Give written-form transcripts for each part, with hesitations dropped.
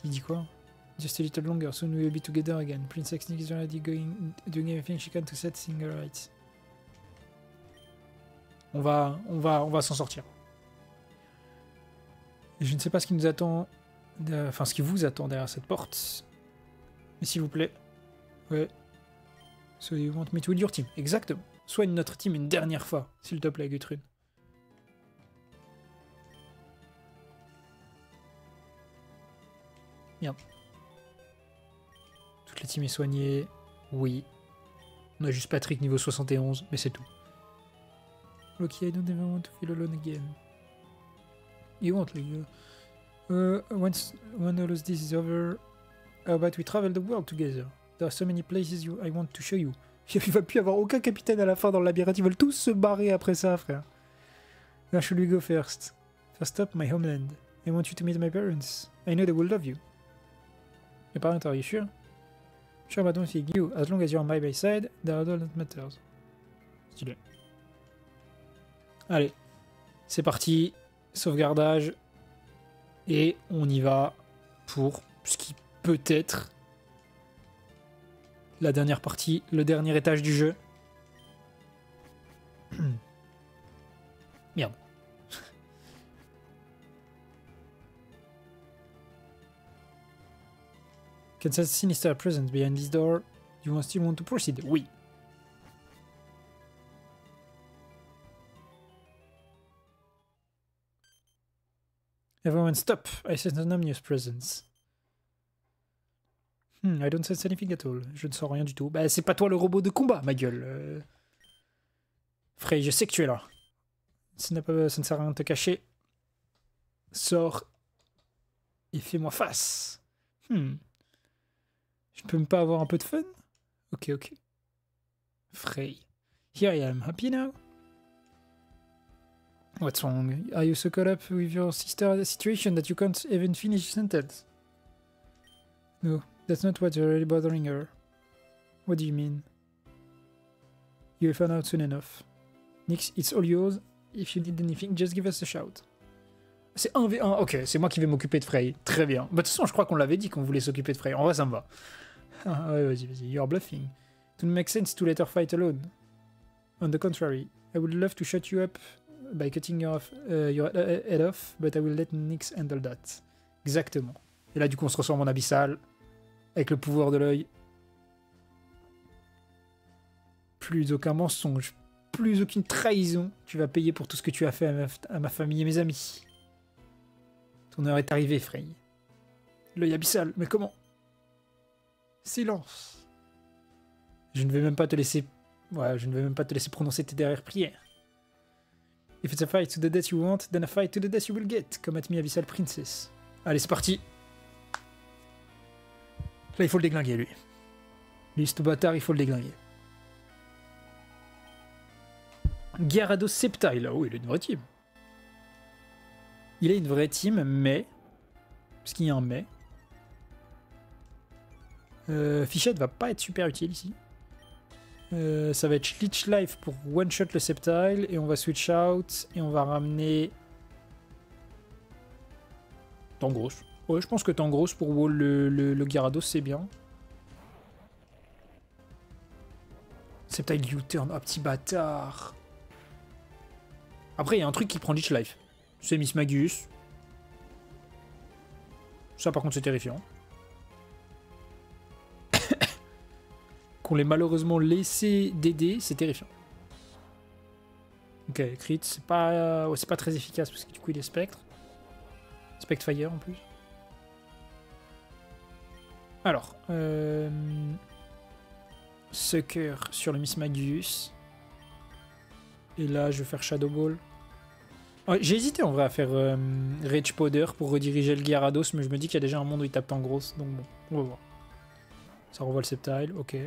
Il dit quoi? Just a little longer, soon we will be together again. Princess Nick is already doing everything she can to set things right. On va s'en sortir. Et je ne sais pas ce qui nous attend, enfin ce qui vous attend derrière cette porte. Mais s'il vous plaît, ouais. So you want me to lead your team? Exactement. Soigne notre team une dernière fois, s'il te plaît, Gutrune. Merde. Toute la team est soignée. Oui. On a juste Patrick niveau 71, mais c'est tout. Loki, I don't ever want to feel alone again. You won't, Leo. When all of this is over, how about we travel the world together? There are so many places I want to show you. Il va plus y avoir aucun capitaine à la fin dans le labyrinthe. Ils veulent tous se barrer après ça, frère. Where should we go first? First up, my homeland. I want you to meet my parents. I know they will love you. Your parents, are you sure? Sure, but don't think you. As long as you're on my side, that's all that matters. Stylé. Allez, c'est parti. Sauvegardage. Et on y va pour ce qui peut être la dernière partie, le dernier étage du jeu. Merde. Kansas Sinister presence behind this door. You still want to proceed? Oui. Everyone stop. I sense an ominous presence. I don't sense anything at all. Je ne sens rien du tout. Bah, c'est pas toi le robot de combat, ma gueule. Frey, je sais que tu es là. Ça ne sert à rien de te cacher. Sors et fais-moi face. Je peux même pas avoir un peu de fun? Ok, ok. Frey. Here I am. Happy now? What's wrong? Are you so caught up with your sister situation that you can't even finish a sentence? No, that's not what's really bothering her. What do you mean? You'll find out soon enough. Nix, it's all yours. If you need anything, just give us a shout. C'est 1v1, ok, c'est moi qui vais m'occuper de Frey. Très bien. Bah, de toute façon, je crois qu'on l'avait dit qu'on voulait s'occuper de Frey. En vrai, ça me va. Ah, ouais, vas-y, vas-y. You're bluffing. It would make sense to let her fight alone. On the contrary, I would love to shut you up by cutting your head off, but I will let Nyx handle that. Exactement. Et là, du coup, on se transforme en abyssal, avec le pouvoir de l'œil. Plus aucun mensonge, plus aucune trahison. Tu vas payer pour tout ce que tu as fait à ma famille et mes amis. Ton heure est arrivée, Frey. L'œil abyssal, mais comment? Silence. Je ne vais même pas te laisser... Ouais, je ne vais même pas te laisser prononcer tes dernières prières. If it's a fight to the death you want, then a fight to the death you will get. Come at me, Abyssal Princess. Allez, c'est parti. Là, il faut le déglinguer, lui. Lui, ce bâtard, il faut le déglinguer. Gyarados Sceptile. Oh, il a une vraie team. Il a une vraie team, mais... Parce qu'il y a un mais. Fichette va pas être super utile ici. Ça va être Leech Life pour one-shot le Sceptile. Et on va switch out. Et on va ramener... Tangros. Ouais, je pense que Tangros pour wall le Gyarados, c'est bien. Sceptile U-turn. Oh, petit bâtard. Après, il y a un truc qui prend Leech Life. C'est Miss Magus. Ça, par contre, c'est terrifiant. Qu'on l'ait malheureusement laissé d'aider, c'est terrifiant. Ok, crit, c'est pas très efficace parce que du coup, il est Spectre. Spectre Fire en plus. Alors, Sucker sur le Miss Magus. Et là, je vais faire Shadow Ball. Ouais, j'ai hésité en vrai à faire Rage Powder pour rediriger le Gyarados, mais je me dis qu'il y a déjà un monde où il tape en grosse, donc bon, on va voir. Ça renvoie le Sceptile, ok.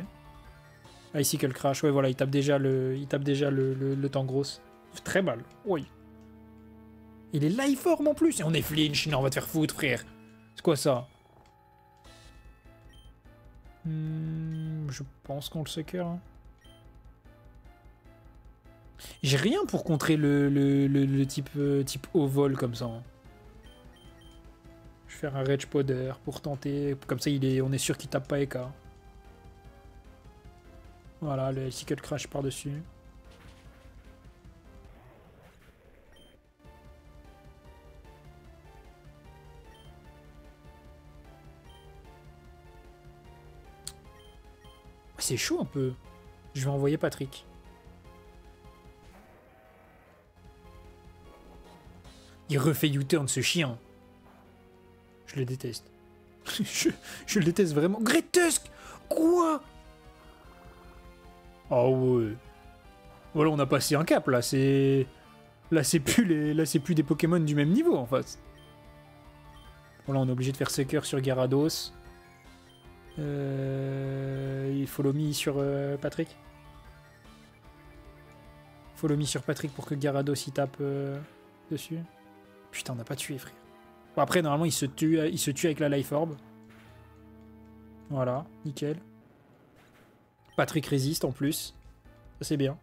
Icicle Crash, ouais voilà, il tape déjà le Tangros. Très mal, oui. Il est life form en plus, et on est flinch, non on va te faire foutre frère. C'est quoi ça? Je pense qu'on le sucker. Hein. J'ai rien pour contrer le type au vol comme ça. Hein. Je faire un Rage Powder pour tenter. Comme ça, on est sûr qu'il tape pas EK. Voilà, le Icicle Crash par-dessus. C'est chaud un peu. Je vais envoyer Patrick. Il refait U-turn ce chien. Je le déteste. je le déteste vraiment. Great Tusk. Quoi? Oh ouais. Voilà, on a passé un cap là. Là, c'est plus des Pokémon du même niveau en face. Voilà, on est obligé de faire Sucker sur Gyarados. Il follow me sur Patrick. Follow me sur Patrick pour que Gyarados il tape dessus. Putain, on n'a pas tué, frère. Bon, après, normalement, il se tue avec la Life Orb. Voilà, nickel. Patrick résiste en plus. Ça, c'est bien.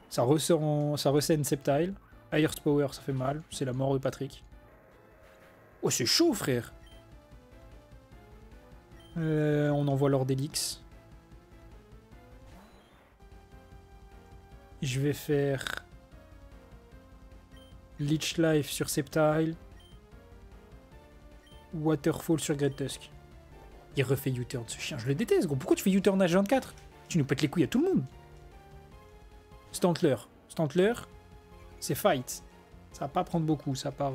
Ça rescène Sceptile. Highest Power, ça fait mal. C'est la mort de Patrick. Oh, c'est chaud, frère. On envoie Lord Elix. Je vais faire Leech Life sur Sceptile. Waterfall sur Great Tusk. Il refait U-turn ce chien, je le déteste gros. Pourquoi tu fais U-turn à 24? Tu nous pètes les couilles à tout le monde. Stantler. Stantler, c'est fight. Ça va pas prendre beaucoup, ça part...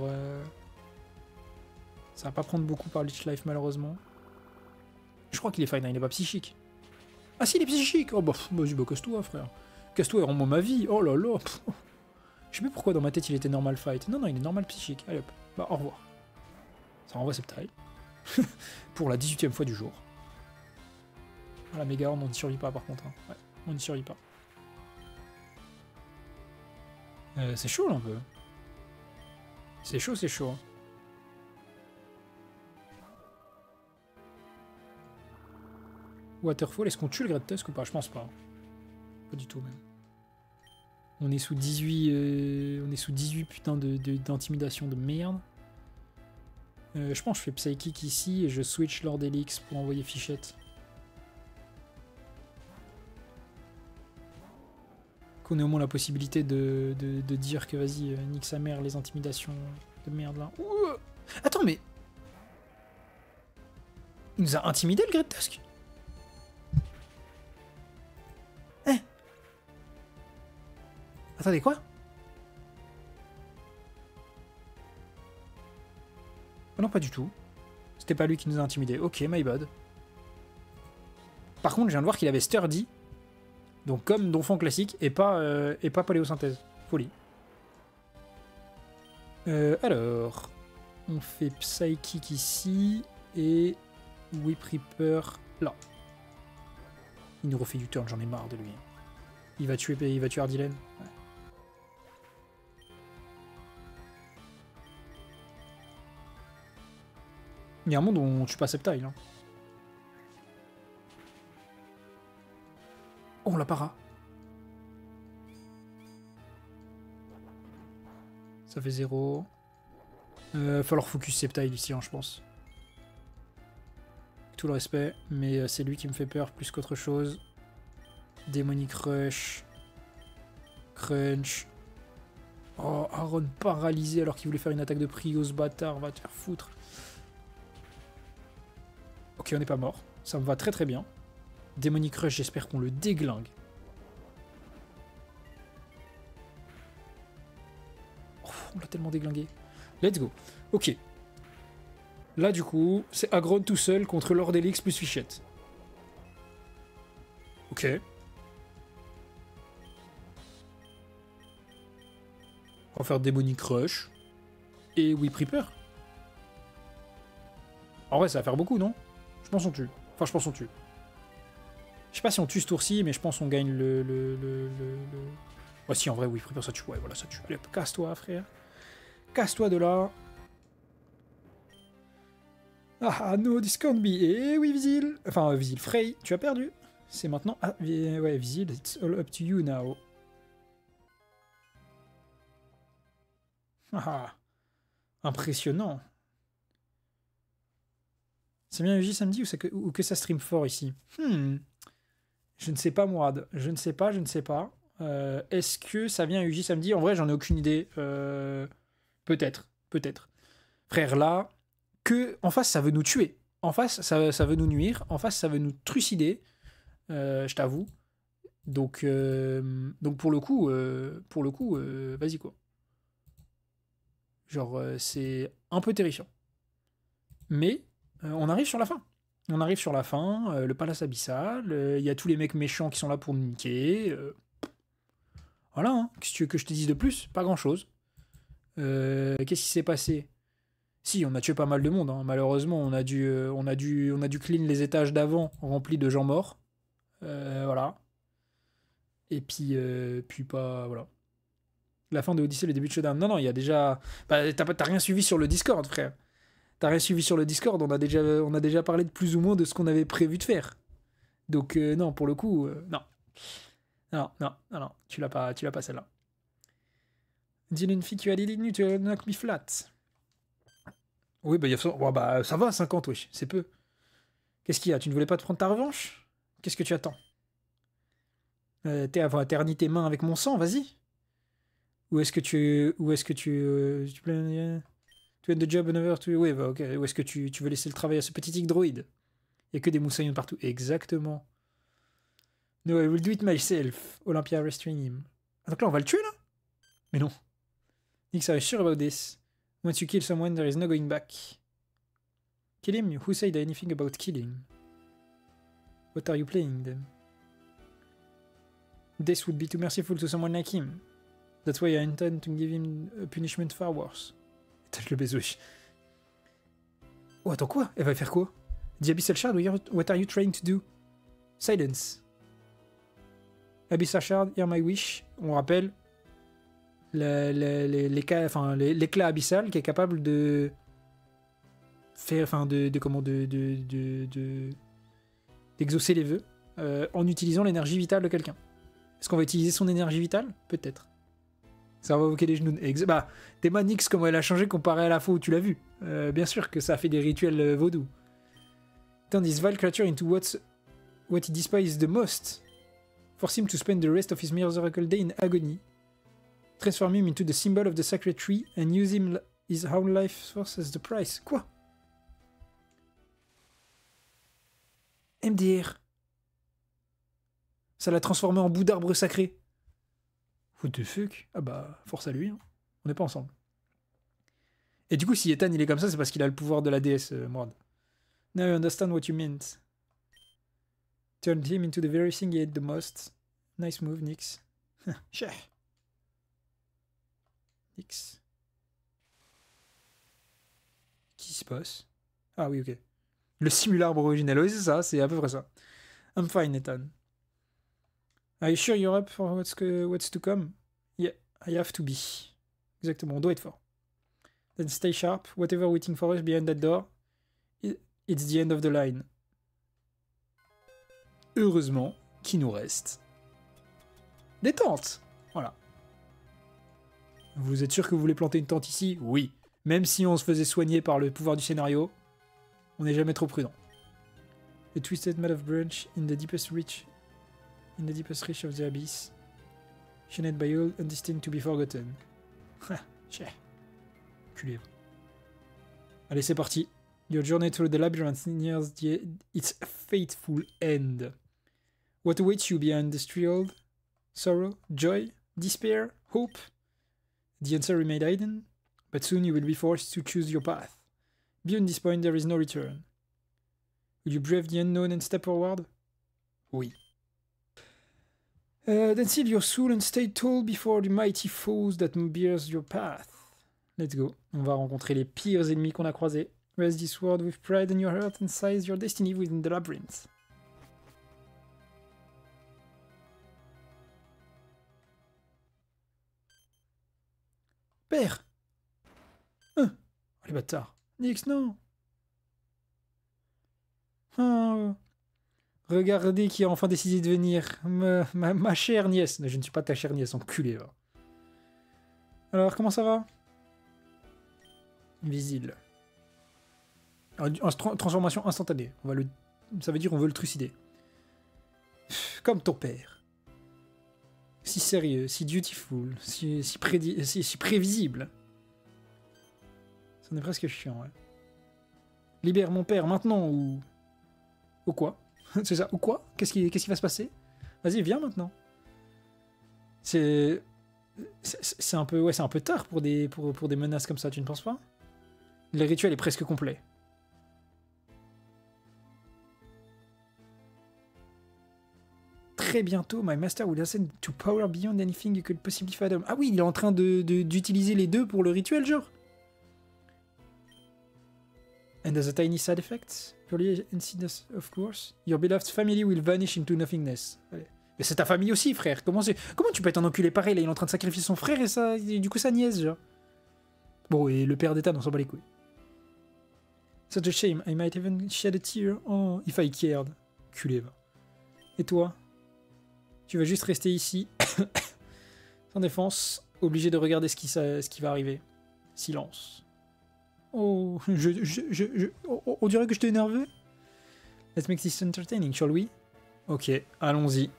Ça va pas prendre beaucoup par Leech Life malheureusement. Je crois qu'il est fine, hein, il est pas psychique. Ah si, il est psychique. Oh bah, vas-y, bah casse-toi frère. Casse-toi et rends-moi ma vie. Oh là là. Je sais pas pourquoi dans ma tête il était normal fight. Non, non, il est normal psychique. Allez hop. Bah au revoir. Ça renvoie Sceptile. Pour la 18e fois du jour. La méga, on n'y survit pas par contre. Hein. Ouais, on n'y survit pas. C'est chaud là un peu. C'est chaud, c'est chaud. Waterfall, est-ce qu'on tue le Great Tusk ou pas? Je pense pas. Pas du tout même. On est sous 18, on est sous 18 putain d'intimidation de merde. Je pense que je fais Psychic ici et je switch Lord Elix pour envoyer Fichette. Qu'on ait au moins la possibilité de dire que vas-y, nique sa mère les intimidations de merde là. Ouh, attends, mais... Il nous a intimidé le Great Tusk? Hein? Attendez, quoi? Oh non, pas du tout. C'était pas lui qui nous a intimidés. Ok, my bad. Par contre, je viens de voir qu'il avait Sturdy. Donc comme Donphan classique et pas paléosynthèse. Folie. Alors... On fait Psychic ici. Et... Whip Reaper là. Il nous refait du turn, j'en ai marre de lui. Il va tuer Ardilène. Ouais. Il y a un monde où on tue pas Sceptile. Hein. Oh, la para. Ça fait 0. Falloir focus Sceptile ici, hein, je pense. Tout le respect, mais c'est lui qui me fait peur plus qu'autre chose. Demonic Rush. Crunch. Oh, Aaron paralysé alors qu'il voulait faire une attaque de prio, ce bâtard, va te faire foutre. Ok, on n'est pas mort. Ça me va très très bien. Demonic Rush, j'espère qu'on le déglingue. Oh, on l'a tellement déglingué. Let's go. Ok. Là, du coup, c'est Agron tout seul contre Lord Elix plus Fichette. Ok. On va faire Demonic Rush. Et Whip Reaper. En vrai, ça va faire beaucoup, non? Je pense qu'on tue. Enfin, je pense qu'on tue. Je sais pas si on tue ce tour-ci, mais je pense qu'on gagne le... Ouais, si, en vrai, Whip Reaper, ça tue. Ouais, voilà, ça tue. Allez, casse-toi, frère. Casse-toi de là. Ah, no, this can't be. Eh oui, Vizil. Enfin, Vizil, Frey, tu as perdu. C'est maintenant... Ah, ouais, Vizil, it's all up to you now. Ah, impressionnant. Ça vient UJ samedi ou que ça stream fort ici? Je ne sais pas, Mourad. Je ne sais pas. Est-ce que ça vient UJ samedi? En vrai, j'en ai aucune idée. Peut-être. Frère, là, en face, ça veut nous tuer. En face, ça veut nous nuire. En face, ça veut nous trucider. Je t'avoue. Donc pour le coup, vas-y quoi. Genre, c'est un peu terrifiant. Mais on arrive sur la fin. Le palace abyssal, il y a tous les mecs méchants qui sont là pour nous niquer. Voilà, hein. Qu'est-ce que tu veux que je te dise de plus? Pas grand-chose. Qu'est-ce qui s'est passé? Si, on a tué pas mal de monde, hein. Malheureusement, on a dû clean les étages d'avant remplis de gens morts. Voilà. Et puis pas... Voilà. La fin de Odyssey, le début de Showdown. Non, il y a déjà... Bah, t'as rien suivi sur le Discord, frère. T'as rien suivi sur le Discord, on a déjà parlé de plus ou moins de ce qu'on avait prévu de faire. Donc, non, pour le coup, non. Non, tu l'as pas celle-là. Dylan Fick, you didn't need to knock me flat. Oui, bah, ça va, 50, oui, c'est peu. Qu'est-ce qu'il y a? Tu ne voulais pas te prendre ta revanche? Qu'est-ce que tu attends? Ternis tes mains avec mon sang, vas-y. Ou est-ce que tu plais to end the job another to... Oui, bah, ok. Ou est-ce que tu veux laisser le travail à ce petit tic droïde? Il n'y a que des moussaillons partout. Exactement. No, I will do it myself. Olympia restrain him. Ah, donc là, on va le tuer, là? Mais non. Nix, are you sure about this? Once you kill someone, there is no going back. Kill him? Who said anything about killing? What are you playing, then? Death would be too merciful to someone like him. That's why I intend to give him a punishment far worse. Tâche le baiser. Oh, attends, quoi? Elle va faire quoi? The Abyssal Shard, what are you trying to do? Silence. Abyssal Shard, hear my wish. On rappelle l'éclat abyssal qui est capable de faire, d'exaucer les vœux en utilisant l'énergie vitale de quelqu'un. Est-ce qu'on va utiliser son énergie vitale? Peut-être. Ça va invoquer des genoux. Bah, Théma Nyx, comment elle a changé comparé à la fois où tu l'as vu. Bien sûr que ça a fait des rituels vaudous. Turn this vile creature into what he despises the most. Force him to spend the rest of his miserable day in agony. Transform him into the symbol of the sacred tree and use his own life force as the price. Quoi? MDR. Ça l'a transformé en bout d'arbre sacré. What the fuck? Ah bah, force à lui, hein. On n'est pas ensemble. Et du coup, si Ethan il est comme ça, c'est parce qu'il a le pouvoir de la déesse, Mourad. Now I understand what you meant. Turned him into the very thing he hate the most. Nice move, Nyx. Cher. Nyx. Qu'est-ce qui se passe? Ah oui, ok. Le simularbre original, oui, c'est ça, c'est à peu près ça. I'm fine, Ethan. Are you sure you're up for what's to come? Yeah, I have to be. Exactement, on doit être fort. Then stay sharp. Whatever waiting for us behind that door, it's the end of the line. Heureusement qu'il nous reste des tentes. Voilà. Vous êtes sûr que vous voulez planter une tente ici? Oui. Même si on se faisait soigner par le pouvoir du scénario, on n'est jamais trop prudent. A twisted mat of branch in the deepest reach of the abyss, shunned by all and destined to be forgotten. Ha, cheh. Culé. Allez, c'est parti. Your journey through the labyrinth nears its fateful end. What awaits you beyond the struggle? Sorrow, joy, despair, hope? The answer remained hidden, but soon you will be forced to choose your path. Beyond this point, there is no return. Will you brave the unknown and step forward? Oui. Then seal your soul and stay tall before the mighty foes that bears your path. Let's go. On va rencontrer les pires ennemis qu'on a croisés. Raise this world with pride in your heart and seize your destiny within the labyrinth. Père! Oh, les bâtards. Nyx, non! Oh. Regardez qui a enfin décidé de venir. Ma chère nièce. Je ne suis pas ta chère nièce, enculé. Va. Alors, comment ça va? Visible. Transformation instantanée. Ça veut dire on veut le trucider. Comme ton père. Si sérieux, si dutiful, si prévisible. Ça en est presque chiant, ouais. Libère mon père maintenant ou... Ou quoi? C'est ça, ou quoi? Qu'est-ce qui va se passer? Vas-y, viens maintenant. C'est un peu... Ouais, c'est un peu tard pour des menaces comme ça, tu ne penses pas? Le rituel est presque complet. Très bientôt, my master will ascend to power beyond anything you could possibly fathom. Ah oui, il est en train d'utiliser les deux pour le rituel, genre. And as a tiny side effect, purely insidious, of course, your beloved family will vanish into nothingness. Allez. Mais c'est ta famille aussi, frère. Comment tu peux être un enculé pareil, là, il est en train de sacrifier son frère et du coup sa nièce, genre. Bon, et le père d'État, on s'en bat les couilles. Such a shame, I might even shed a tear, oh, if I cared. Culé, va. Et toi? Tu vas juste rester ici, sans défense, obligé de regarder ce qui va arriver. Silence. Oh, on dirait que je t'ai énervé. Let's make this entertaining, shall we? Ok, allons-y.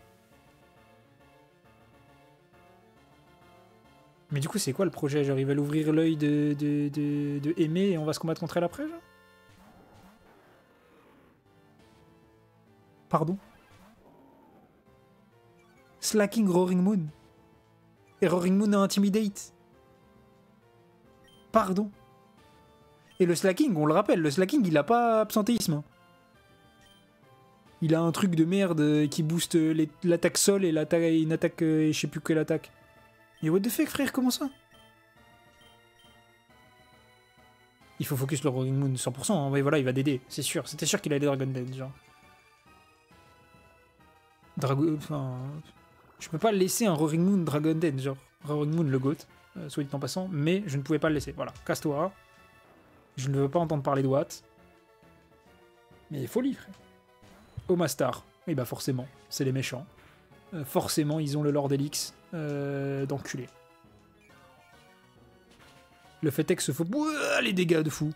Mais du coup, c'est quoi le projet? Genre, ils veulent ouvrir l'œil de Aimé et on va se combattre contre elle après, genre? Pardon? Slacking Roaring Moon. Et Roaring Moon a Intimidate. Pardon. Et le slacking, on le rappelle, le slacking, il a pas absentéisme. Il a un truc de merde qui booste l'attaque sol et une attaque, je sais plus quelle attaque. Mais what the fuck, frère, comment ça? Il faut focus le Roaring Moon 100%, hein. Ouais, voilà, il va DD, c'est sûr. C'était sûr qu'il allait Dragon Dead, genre. Enfin... Je peux pas laisser un Roaring Moon Dragon Dead, genre. Roaring Moon le GOAT, soit dit en passant, mais je ne pouvais pas le laisser. Voilà, casse-toi. Je ne veux pas entendre parler de Watt. Mais folie, frère. Omastar. Oui, bah forcément, c'est les méchants. Forcément, ils ont le Lord Elix d'enculé. Le fait est que ce faux... Ouah, les dégâts de fou.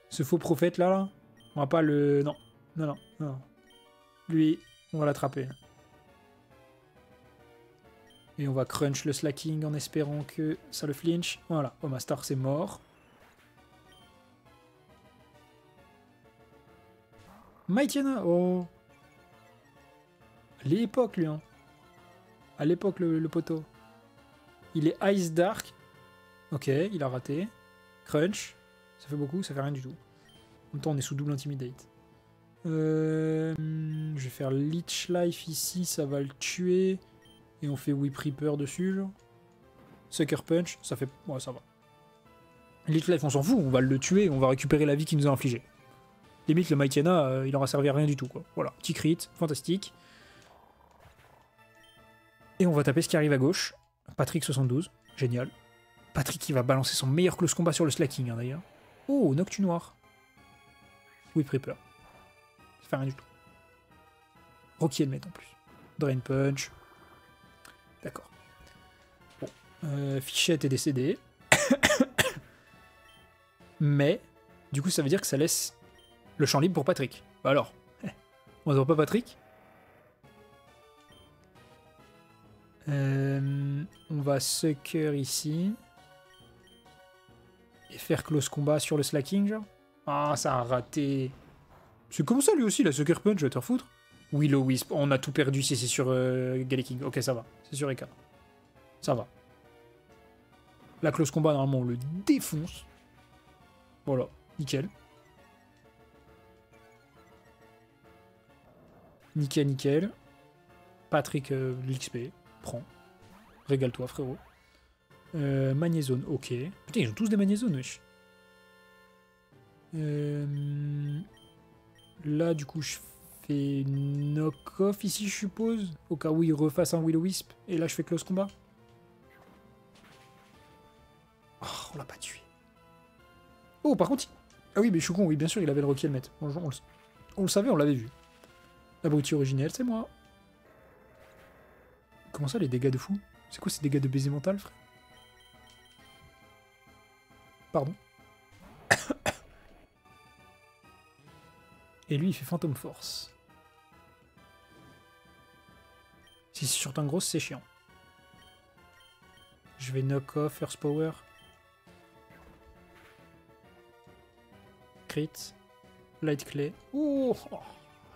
Ce faux prophète, là, on va pas le... Non. Non. Lui, on va l'attraper. Et on va crunch le slacking en espérant que ça le flinch. Voilà, Omastar, c'est mort. Maïtiana, oh. À l'époque, lui, hein. À l'époque, le poteau. Il est Ice Dark. Ok, il a raté. Crunch. Ça fait beaucoup, ça fait rien du tout. En même temps, on est sous double Intimidate. Je vais faire Leech Life ici, ça va le tuer. Et on fait Whip Reaper dessus, genre. Sucker Punch, ça fait... Ouais, ça va. Leech Life, on s'en fout, on va le tuer, on va récupérer la vie qu'il nous a infligée. Limite, le Maïtiana, il aura servi à rien du tout, quoi. Voilà, petit crit, fantastique. Et on va taper ce qui arrive à gauche. Patrick 72, génial. Patrick qui va balancer son meilleur close combat sur le slacking, hein, d'ailleurs. Oh, Noctu Noir. Whip Reaper. Ça fait rien du tout. Rocky Helmet en plus. Drain Punch. D'accord. Bon. Fichette est décédée. Mais, du coup, ça veut dire que ça laisse le champ libre pour Patrick. Bah alors, on n'attend pas Patrick. On va sucker ici. Et faire close combat sur le slacking, genre. Ah, ça a raté. C'est comme ça, lui aussi, la sucker punch, je vais te refoutre. Will-O-Wisp, on a tout perdu si c'est sur Galaking. Ok, ça va. C'est sur Eka. Ça va. La close combat, normalement, on le défonce. Voilà, nickel. Nickel. Patrick, l'XP, prends. Régale-toi, frérot. Magnézone, ok. Putain, ils ont tous des magnézones, wesh. Là, du coup, je fais knock-off ici, je suppose. Au cas où il refasse un Will-O-Wisp. Et là, je fais close combat. Oh, on l'a pas tué. Oh, par contre... Ah oui, mais je suis con, oui, bien sûr, il avait le Rocky Helmet. On le savait, on l'avait vu. L'abruti originel, c'est moi. Comment ça, les dégâts de fou? C'est quoi ces dégâts de baiser mental, frère? Pardon. Et lui, il fait Phantom Force. Si c'est sur Tangros, c'est chiant. Je vais knock off Earth Power. Crit. Light Clay. Oh,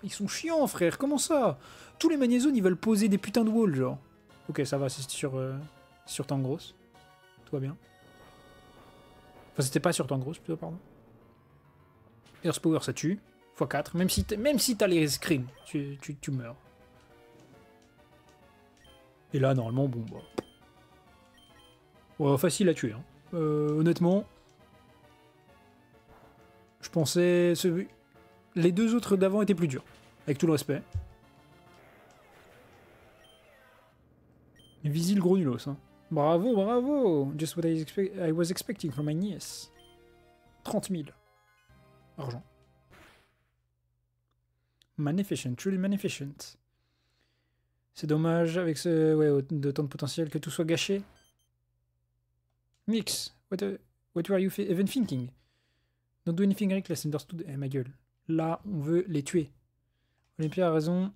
ils sont chiants, frère. Comment ça? Tous les magnézones, ils veulent poser des putains de walls, genre. Ok, ça va, c'est sur Tangros. Tout va bien. Enfin, c'était pas sur Tangros, plutôt, pardon. Earth Power, ça tue. x4. Même si t'as les screams, tu meurs. Et là, normalement, bon, bah... Ouais, facile à tuer. Hein. Honnêtement, je pensais... Les deux autres d'avant étaient plus durs. Avec tout le respect. Visil gros nulos. Hein. Bravo, bravo. Just what I was expecting from my niece. 30 000. Argent. Magnificent, truly magnificent. C'est dommage avec ce... Ouais, de tant de potentiel que tout soit gâché. Mix, what were you even thinking? Don't do anything reckless, understood. Eh, ma gueule. Là, on veut les tuer. Olympia a raison.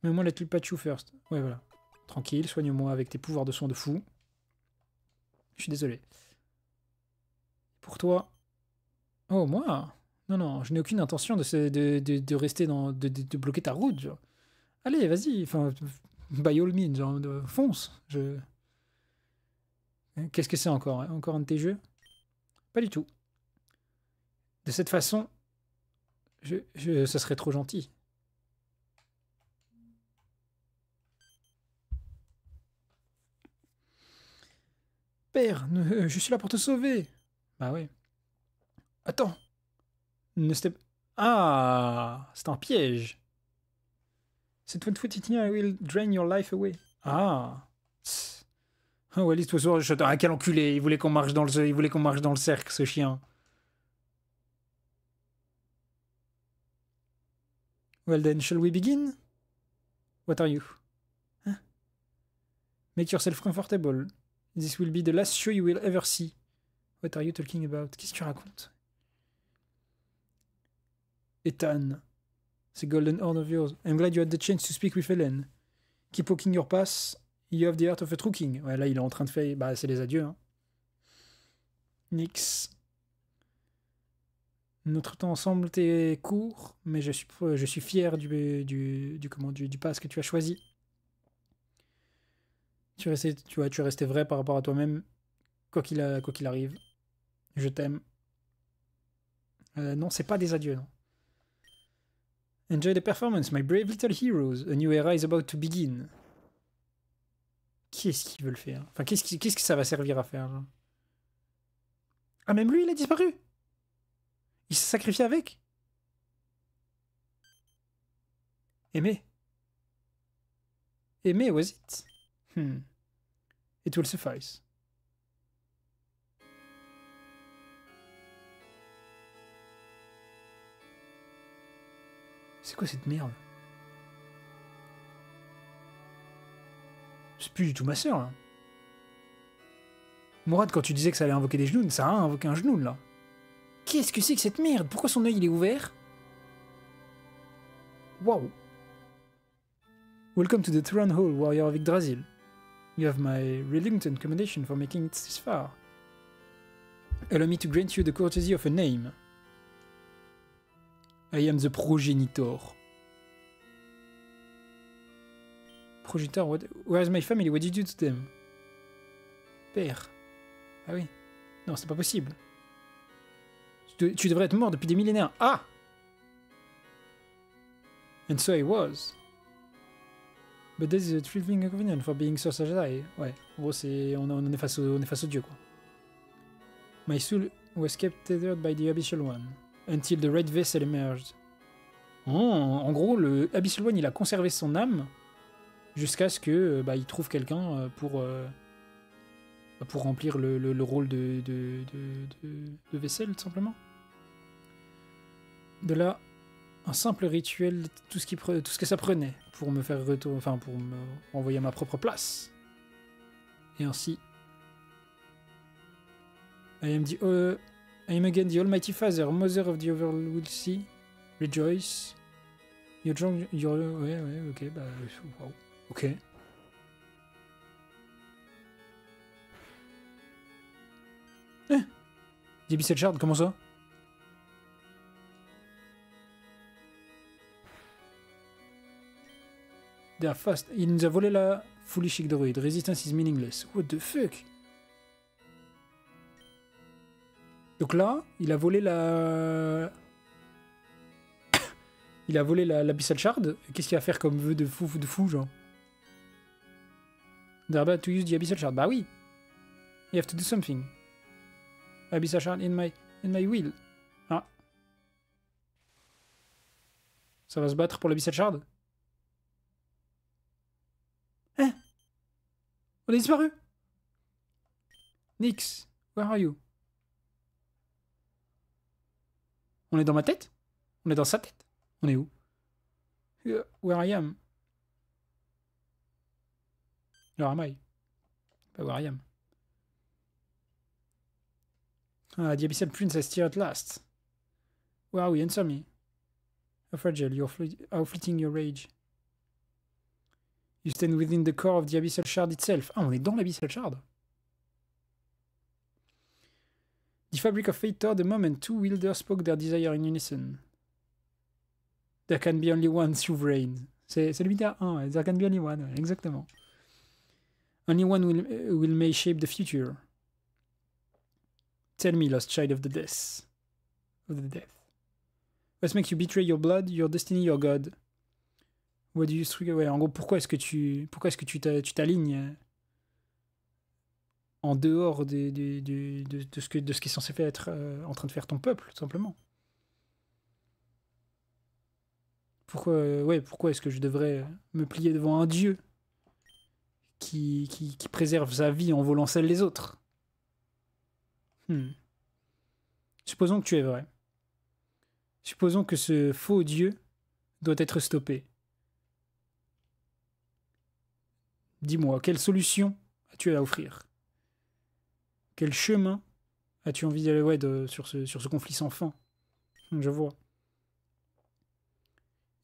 Mais moi, let Pikachu first. Ouais, voilà. Tranquille, soigne-moi avec tes pouvoirs de soin de fou. Je suis désolé. Pour toi... Oh, moi? Non, non, je n'ai aucune intention de rester dans... de bloquer ta route, genre. Allez, vas-y, enfin... By all means, genre, fonce. Qu'est-ce que c'est encore? Hein? Encore un de tes jeux? Pas du tout. De cette façon, ça serait trop gentil. Père, je suis là pour te sauver. Bah oui. Attends. Ah, c'est un piège. C'est one foot I will drain your life away. Ah. Oh, Wallis, ah, quel enculé. Il voulait qu'on marche dans le cercle, ce chien. Well then, shall we begin? What are you? Huh? Make yourself comfortable. This will be the last show you will ever see. What are you talking about? Qu'est-ce que tu racontes? Ethan. C'est golden horn of yours. I'm glad you had the chance to speak with Helen. Keep walking your path. You have the art of a true king. Ouais, là, il est en train de faire... Bah, c'est les adieux, hein. Nix. Notre temps ensemble t'est court, mais je suis fier du pass que tu as choisi. Tu es resté vrai par rapport à toi-même, quoi qu'il arrive. Je t'aime. Non, c'est pas des adieux, non. Enjoy the performance, my brave little heroes. A new era is about to begin. Qui est-ce qui veut le faire? Enfin, qu'est-ce que ça va servir à faire, genre? Ah, même lui, il a disparu! Il s'est sacrifié avec? Aimer. Aimer, was it? It will suffice. C'est quoi cette merde? C'est plus du tout ma sœur, là. Mourad, quand tu disais que ça allait invoquer des genoux, ça a invoqué un genou, là. Qu'est-ce que c'est que cette merde? Pourquoi son œil il est ouvert? Waouh. Welcome to the Throne Hall, warrior of Yggdrasil. You have my reluctant commendation for making it this far. Allow me to grant you the courtesy of a name. I am the progenitor. Progenitor, where is my family? What did you do to them? Père. Ah oui. Non, c'est pas possible. Tu devrais être mort depuis des millénaires. Ah! And so I was. But this is a thrilling inconvenient for being so sagitary. Ouais, en gros, on est face au dieu, quoi. My soul was kept tethered by the Abyssal One until the Red Vessel emerged. Oh, en gros, le Abyssal One, il a conservé son âme jusqu'à ce que il trouve quelqu'un pour remplir le rôle de vaisselle, tout simplement. De là, un simple rituel, tout ce que ça prenait pour me faire retourner, enfin pour me renvoyer à ma propre place. Et ainsi, I I am again the Almighty Father, Mother of the Overworld will see. Rejoice. Your drunk... Ouais, ok, bah... Wow. Ok. The Abyssal Shard, comment ça? They are fast. Il nous a volé la Foolish Igdroid. Resistance is meaningless. What the fuck? Donc là, il a volé la... il a volé l'Abyssal Shard. Qu'est-ce qu'il va faire comme vœu de fou, genre? They're about to use the Abyssal Shard. Bah oui. You have to do something. Abyssal Shard in my will. Ah. Ça va se battre pour l'Abyssal Shard? Hein? On a disparu? Nyx, where are you? On est dans ma tête? On est dans sa tête? On est où? Where I am? Where am I? Pas where I am. Ah, the Abyssal Princess here at last. Where are we? Answer me. How fragile, how fleeting your rage. You stand within the core of the Abyssal Shard itself. Ah, on est dans l'Abyssal Shard. The fabric of fate tore the moment two wielders spoke their desire in unison. There can be only one sovereign. C'est limité à 1, ouais. There can be only one, ouais, exactement. Only one will may shape the future. Tell me, lost child of the death. What makes you betray your blood, your destiny, your god? What do you ouais, en gros, pourquoi est-ce que tu t'alignes en dehors de ce qui est censé être en train de faire ton peuple, tout simplement? Pourquoi est-ce que je devrais me plier devant un dieu qui préserve sa vie en volant celle des autres? Supposons que tu es vrai. Supposons que ce faux dieu doit être stoppé. Dis-moi, quelle solution as-tu à offrir? Quel chemin as-tu envie d'aller sur ce conflit sans fin? Je vois.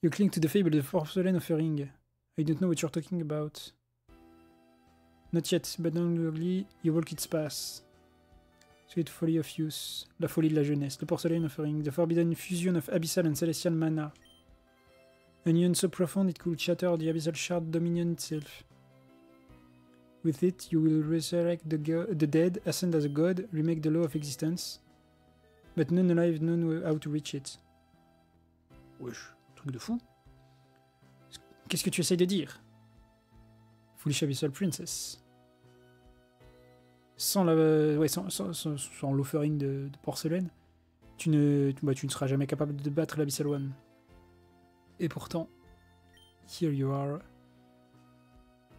You cling to the fable of the porcelain offering. I don't know what you're talking about. Not yet, but only you walk its path. Sweet folly of youth. La folie de la jeunesse. The porcelain offering. The forbidden fusion of abyssal and celestial mana. A union so profound it could shatter the abyssal shard dominion itself. With it, you will resurrect the dead, ascend as a god, remake the law of existence. But none alive know how to reach it. Wesh, truc de fou. Qu'est-ce que tu essayes de dire? Foolish Abyssal Princess. Sans l'offering de porcelaine, tu ne seras jamais capable de battre l'Abyssal One. Et pourtant, here you are.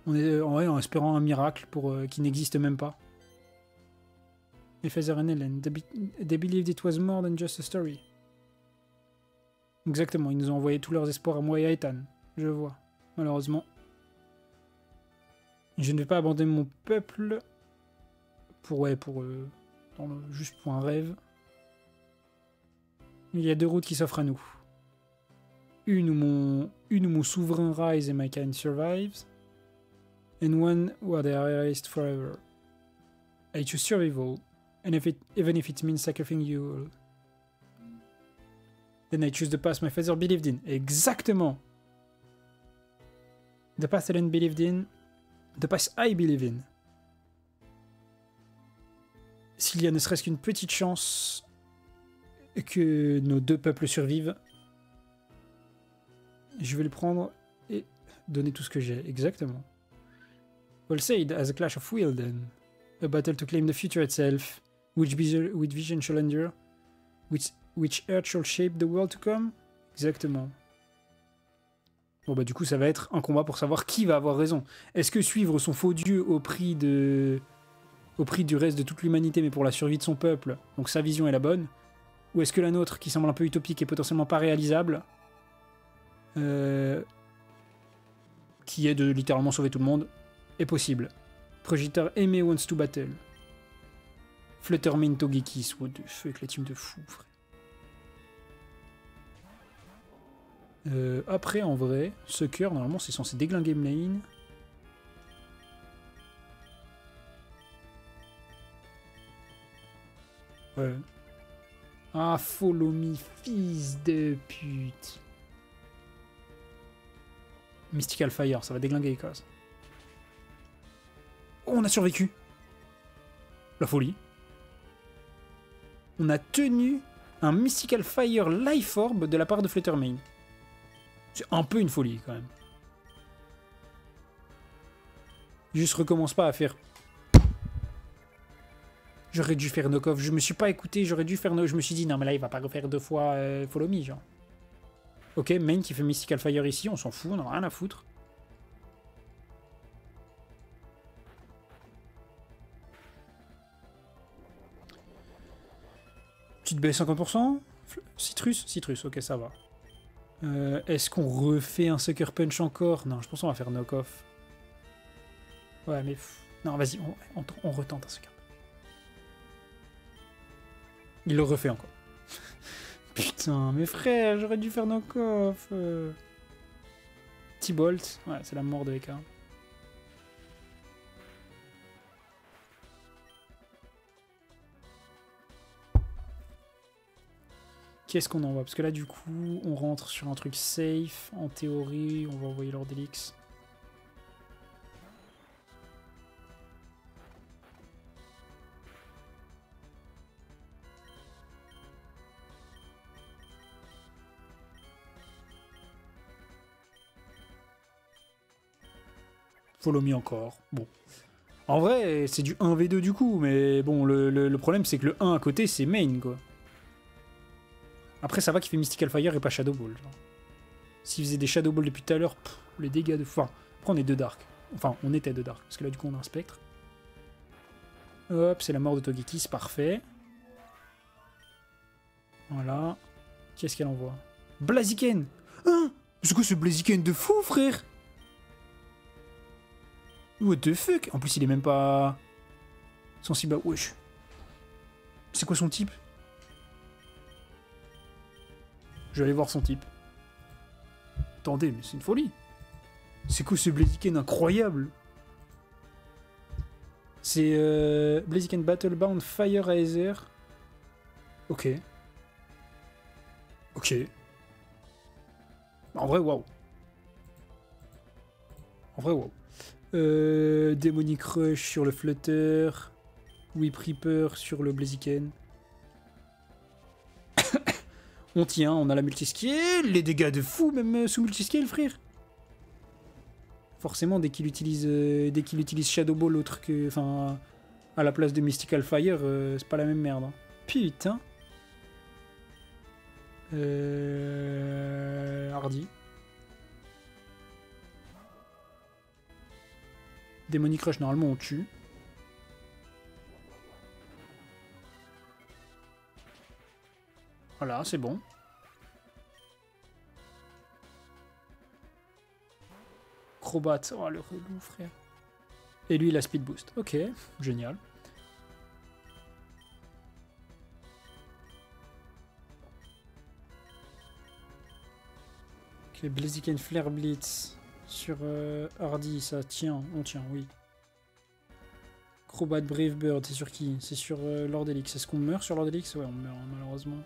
On est en espérant un miracle qui n'existe même pas. Epheser and Helen, they believed it was more than just a story. Exactement, ils nous ont envoyé tous leurs espoirs à moi et à Ethan. Je vois, malheureusement. Je ne vais pas abandonner mon peuple juste pour un rêve. Il y a deux routes qui s'offrent à nous. Une où mon souverain rise and my kind survives. And one where they are erased forever. I choose survival, and even if it means sacrificing you all. Then I choose the path my father believed in. Exactement! The path Helen believed in, the path I believe in. S'il y a ne serait-ce qu'une petite chance que nos deux peuples survivent, je vais le prendre et donner tout ce que j'ai. Exactement. Well said, as a clash of will then. A battle to claim the future itself, which vision shall endure, which earth shall shape the world to come. Exactement. Bon bah du coup ça va être un combat pour savoir qui va avoir raison. Est-ce que suivre son faux dieu au prix du reste de toute l'humanité mais pour la survie de son peuple, donc sa vision est la bonne, ou est-ce que la nôtre, qui semble un peu utopique et potentiellement pas réalisable, qui est de littéralement sauver tout le monde, est possible. Progenitor aimé wants to battle. Fluttermane Togekiss. What the fuck, la team de fou, frère. Après, en vrai, Sucker, normalement, c'est censé déglinguer Mlane. Ouais. Ah, follow me, fils de pute. Mystical Fire, ça va déglinguer les cases. Oh, on a survécu. La folie. On a tenu un Mystical Fire Life Orb de la part de Fluttermane. C'est un peu une folie, quand même. Juste recommence pas à faire... J'aurais dû faire knock-off. Je me suis pas écouté, j'aurais dû faire... Je me suis dit, non, mais là, il va pas refaire 2 fois Follow Me, genre. Ok, Main qui fait Mystical Fire ici, on s'en fout, on en a rien à foutre. Petite baisse 50%. Citrus, ok, ça va. Est-ce qu'on refait un Sucker Punch encore? Non, je pense qu'on va faire knock-off. Ouais, mais... Non, vas-y, on retente un Sucker Punch. Il le refait encore. Putain, mes frères, j'aurais dû faire knock-off. T-Bolt, ouais, c'est la mort de Eka. Qu'est-ce qu'on envoie? Parce que là, du coup, on rentre sur un truc safe. En théorie, on va envoyer l'Ordelix. Follow me encore. Bon. En vrai, c'est du 1v2 du coup, mais bon, le problème, c'est que le 1 à côté, c'est main, quoi. Après, ça va qu'il fait Mystical Fire et pas Shadow Ball. S'il faisait des Shadow Ball depuis tout à l'heure, les dégâts de... Enfin, après, on est de Dark. Enfin, on était de Dark, parce que là, du coup, on a un Spectre. Hop, c'est la mort de Togekiss, parfait. Voilà. Qu'est-ce qu'elle envoie? Blaziken! Hein? C'est quoi ce Blaziken de fou, frère? What the fuck? En plus, il est même pas... sensible à... Wesh. C'est quoi son type? Je vais aller voir son type. Attendez, mais c'est une folie. C'est quoi ce Blaziken incroyable? C'est Blaziken Battlebound Fire Aether. Ok. Ok. En vrai, waouh. En vrai, waouh. Demonic Rush sur le Flutter. Whip Reaper sur le Blaziken. On tient, on a la multiscale, les dégâts de fou même sous multiscale, frère. Forcément, dès qu'il utilise Shadow Ball autre que, enfin, à la place de Mystical Fire, c'est pas la même merde. Hein. Putain. Hardy. Demonic Rush, normalement on tue. Voilà, c'est bon. Crobat, oh le relou, frère. Et lui, il a Speed Boost. Ok, génial. Ok, Blaziken Flare Blitz sur Hardy, ça tient, on tient, oui. Crobat Brave Bird, c'est sur qui? C'est sur Lordelix. Est-ce qu'on meurt sur Lordelix? Ouais, on meurt, malheureusement.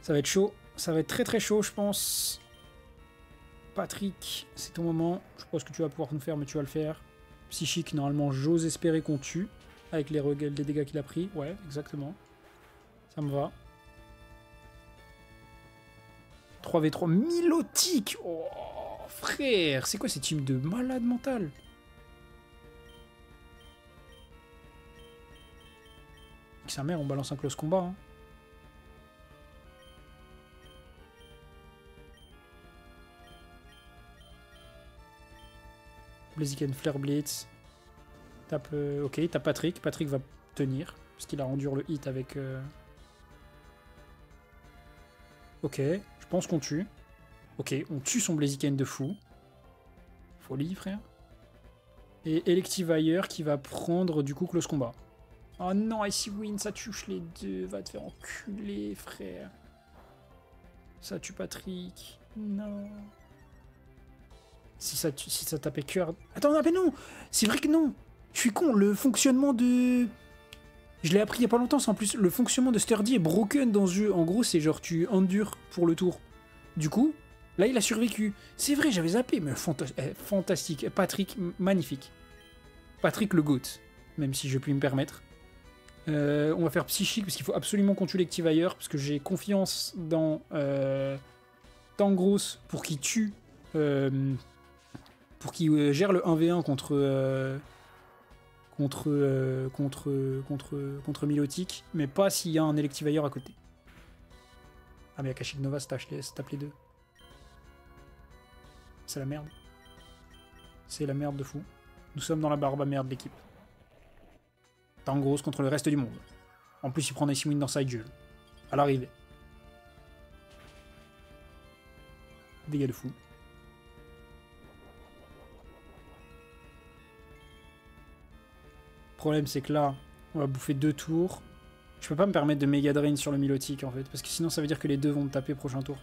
Ça va être chaud. Ça va être très très chaud, je pense. Patrick, c'est ton moment. Je pense que tu vas pouvoir nous faire, mais tu vas le faire. Psychique, normalement, j'ose espérer qu'on tue. Avec les dégâts qu'il a pris. Ouais, exactement. Ça me va. 3v3 Milotic. Oh, frère, c'est quoi ces teams de malade mental? Sa mère, on balance un close combat. Hein. Blaziken Flare Blitz. Tape, ok, tape Patrick. Patrick va tenir. Parce qu'il a rendu le hit avec... Ok, je pense qu'on tue. Ok, on tue son Blaziken de fou. Folie, frère. Et Electivire qui va prendre du coup close combat. Oh non, Icy Wind, ça tue les deux. Va te faire enculer, frère. Ça tue Patrick. Non. Si ça tapait cœur... Attends, non, mais non. C'est vrai que non. Je suis con. Le fonctionnement de... Je l'ai appris il y a pas longtemps, c'est en plus. Le fonctionnement de Sturdy est broken dans ce jeu. En gros, c'est genre tu endures pour le tour. Du coup, là, il a survécu. C'est vrai, j'avais zappé. Mais fantastique. Patrick, magnifique. Patrick le GOAT. Même si je puis me permettre. On va faire psychique parce qu'il faut absolument qu'on tue l'Activailleur parce que j'ai confiance dans Tangros pour qu'il tue, pour qu'il gère le 1v1 contre Milotic, mais pas s'il y a un Electivire à côté. Ah mais Akashic Nova se tape les deux. C'est la merde. C'est la merde de fou. Nous sommes dans la barbe à merde de l'équipe. Tangros contre le reste du monde. En plus, il prend Icy Wind dans sa gueule. À l'arrivée. Dégâts de fou. Le problème, c'est que là, on va bouffer 2 tours. Je peux pas me permettre de méga drain sur le Milotic, en fait. Parce que sinon, ça veut dire que les deux vont me taper prochain tour.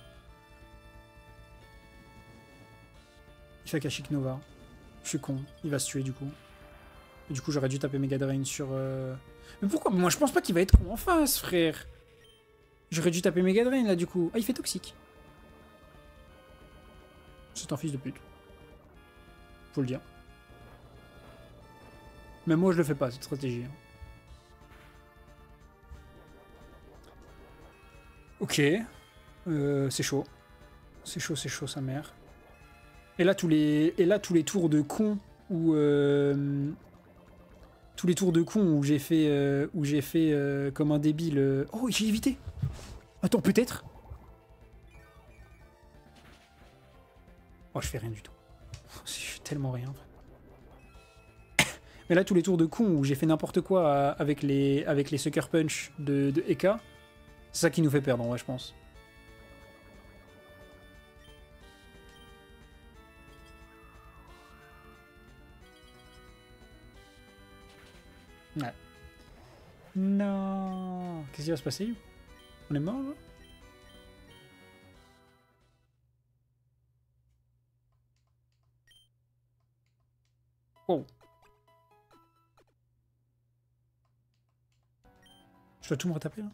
Il fait Akashic Nova. Je suis con. Il va se tuer, du coup. Et du coup, j'aurais dû taper Mega Drain sur... Mais pourquoi? Moi, je pense pas qu'il va être con en face, frère. J'aurais dû taper Mega Drain, là, du coup. Ah, il fait toxique. C'est un fils de pute. Faut le dire. Même moi, je le fais pas, cette stratégie. Ok. C'est chaud. C'est chaud, sa mère. Et là, tous les tours de con où... Tous les tours de con où j'ai fait, comme un débile... Oh, j'ai évité. Attends, peut-être. Oh, je fais rien du tout. Je fais tellement rien. Mais là, tous les tours de con où j'ai fait n'importe quoi avec les Sucker Punch de Eka, c'est ça qui nous fait perdre, en vrai, je pense. Ouais. Non. Qu'est-ce qui va se passer? On est mort, là? Oh. Je dois tout me retaper, là?